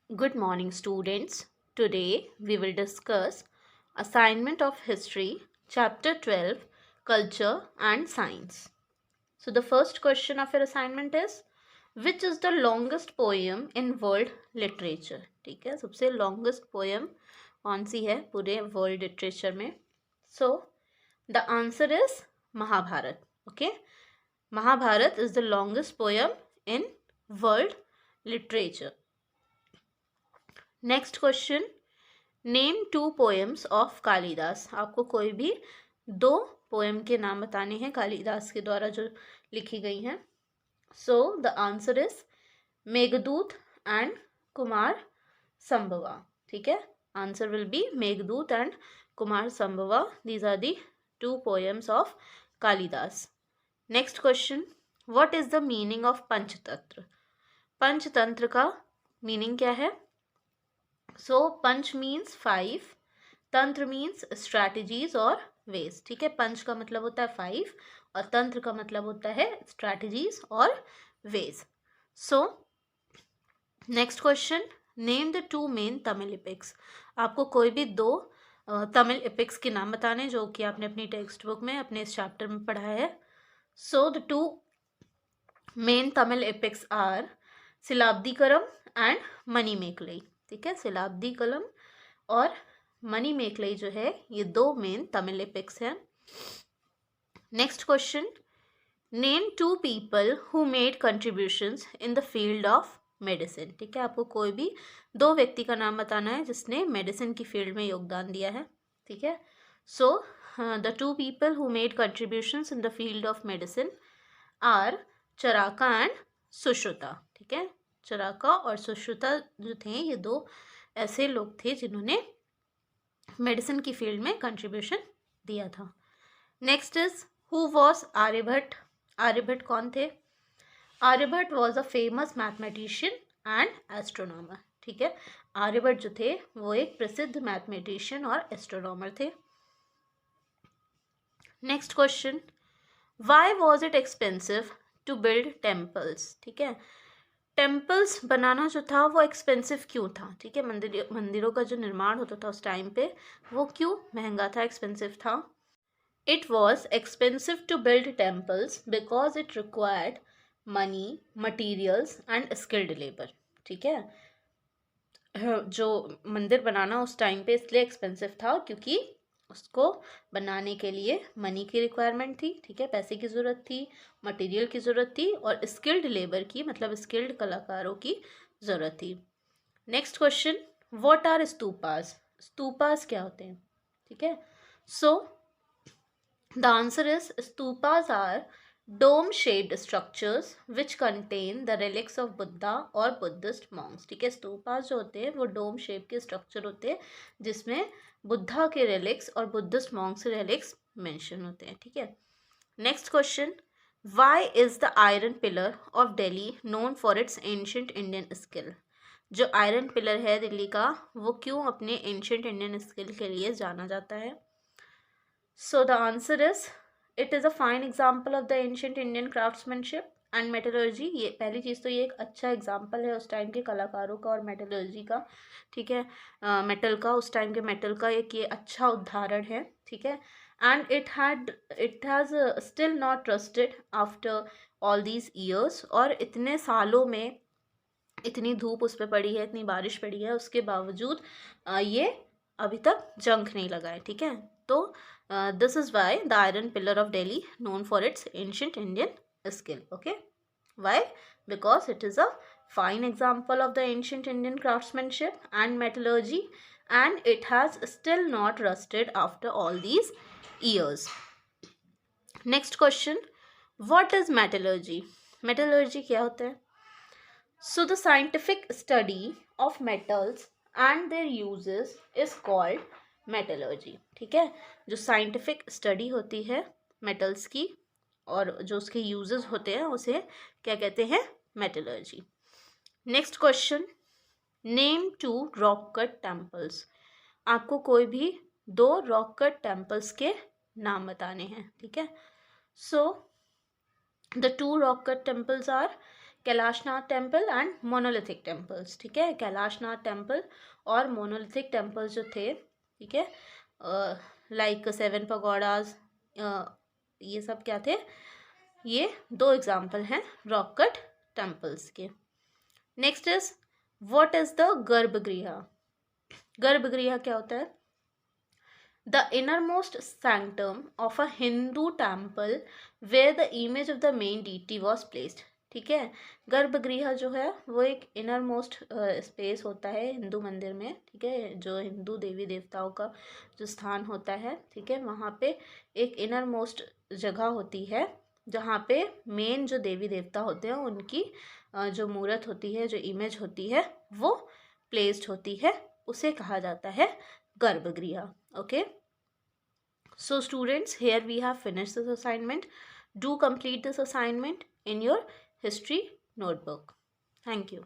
Good morning, students. Today we will discuss assignment of history, chapter 12, culture and science. So the first question of your assignment is which is the longest poem in world literature? ठीक है, सबसे longest poem कौन सी है पूरे world literature में? So the answer is Mahabharat. Okay, Mahabharat is the longest poem in world literature. Next question, name two poems of Kalidas. आपको कोई भी दो पोएम के नाम बताने हैं कालिदास के द्वारा जो लिखी गई हैं। So the answer is Meghdoot and Kumarasambhava. ठीक है, answer will be Meghdoot and Kumarasambhava. These are the two poems of Kalidasa. Next question, what is the meaning of Panchatantra? Panchatantra का मीनिंग क्या है? सो पंच मीन्स 5, तंत्र मीन्स स्ट्रैटेजीज और वेज। ठीक है, पंच का मतलब होता है 5 और तंत्र का मतलब होता है स्ट्रैटेजीज और ways. So next question, name the two main Tamil epics. आपको कोई भी दो तमिल एपिक्स के नाम बताने जो कि आपने अपनी टेक्स्ट बुक में अपने इस चैप्टर में पढ़ा है। So the two main Tamil epics are Silappatikaram and Manimekalai. ठीक है, शिलाब्दी कलम और मणिमेकलई जो है ये दो मेन तमिल एपिक्स हैं। Next question, name two people who made contributions in the field of medicine. ठीक है, आपको कोई भी दो व्यक्ति का नाम बताना है जिसने मेडिसिन की फील्ड में योगदान दिया है। ठीक है, so the two people who made contributions in the field of medicine are Charaka and Sushruta. ठीक है, चराका और सुश्रुता जो थे ये दो ऐसे लोग थे जिन्होंने मेडिसिन की फील्ड में कंट्रीब्यूशन दिया था। Next is who was Aryabhata. Aryabhata कौन थे? Aryabhata was a famous mathematician and astronomer. ठीक है, आर्यभट्ट जो थे वो एक प्रसिद्ध मैथमेटिशियन और एस्ट्रोनॉमर थे। Next question, why was it expensive to build temples? ठीक है, टेम्पल्स बनाना जो था वो एक्सपेंसिव क्यों था? ठीक है, मंदिरों का जो निर्माण होता था उस टाइम पे वो क्यों महंगा था, एक्सपेंसिव था? It was expensive to build temples because it required money, materials and skilled labour. ठीक है, जो मंदिर बनाना उस टाइम पे इसलिए एक्सपेंसिव था क्योंकि उसको बनाने के लिए मनी की रिक्वायरमेंट थी। ठीक है, पैसे की ज़रूरत थी, मटेरियल की ज़रूरत थी और स्किल्ड लेबर की मतलब स्किल्ड कलाकारों की ज़रूरत थी। Next question, what are stupas? Stupas क्या होते हैं? ठीक है, so the answer is stupas are dome shaped structures which contain the relics of Buddha और बुद्धिस्ट मॉन्क्स। ठीक है, स्तूपास जो होते हैं वो डोम शेप के स्ट्रक्चर होते हैं जिसमें बुद्धा के रिलिक्स और बुद्धिस्ट मॉन्क्स के रिलिक्स मेंशन होते हैं। ठीक है, next question, why is the iron pillar of Delhi known for its ancient Indian skill? जो आयरन पिलर है दिल्ली का वो क्यों अपने एंशिएंट इंडियन स्किल के लिए जाना जाता है? So the answer is it is a fine example of the ancient Indian craftsmanship and metallurgy. ये पहली चीज़ तो ये एक अच्छा एग्जाम्पल है उस टाइम के कलाकारों का और मेटलर्जी का। ठीक है, मेटल का, उस टाइम के मेटल का एक ये अच्छा उदाहरण है। ठीक है, and it has still not rusted after all these years. और इतने सालों में इतनी धूप उस पर पड़ी है, इतनी बारिश पड़ी है, उसके बावजूद ये अभी तक जंग नहीं लगा है। ठीक है, तो this is why the iron pillar of Delhi known for its ancient Indian skill. Okay, why? Because it is a fine example of the ancient Indian craftsmanship and metallurgy and it has still not rusted after all these years. Next question, what is metallurgy? Metallurgy क्या होता है? So the scientific study of metals and their uses is called metallurgy. ठीक है, जो scientific study होती है metals की और जो उसके uses होते हैं उसे क्या कहते हैं? metallurgy. Next question, name two rock cut temples. आपको कोई भी दो रॉक कट टेम्पल्स के नाम बताने हैं। ठीक है, so the two rock cut temples are Kailashnath temple and monolithic temples, ठीक है। कैलाशनाथ टेम्पल और मोनोलिथिक टेम्पल्स जो थे, ठीक है, लाइक 7 पगोडाज, ये सब क्या थे, ये 2 एग्जाम्पल हैं रॉक कट टेम्पल्स के। Next is what is the गर्भगृह। गर्भगृह क्या होता है? The innermost sanctum of a Hindu temple where the image of the main deity was placed, ठीक है। गर्भगृह जो है वो एक इनर मोस्ट स्पेस होता है हिंदू मंदिर में, ठीक है, जो हिंदू देवी देवताओं का जो स्थान होता है, ठीक है, वहाँ पे एक इनर मोस्ट जगह होती है जहाँ पे मेन जो देवी देवता होते हैं उनकी जो मूर्त होती है, जो इमेज होती है, वो प्लेस्ड होती है, उसे कहा जाता है गर्भगृह। Okay, so students, here we have finished this assignment. Do complete this assignment in your history notebook. Thank you.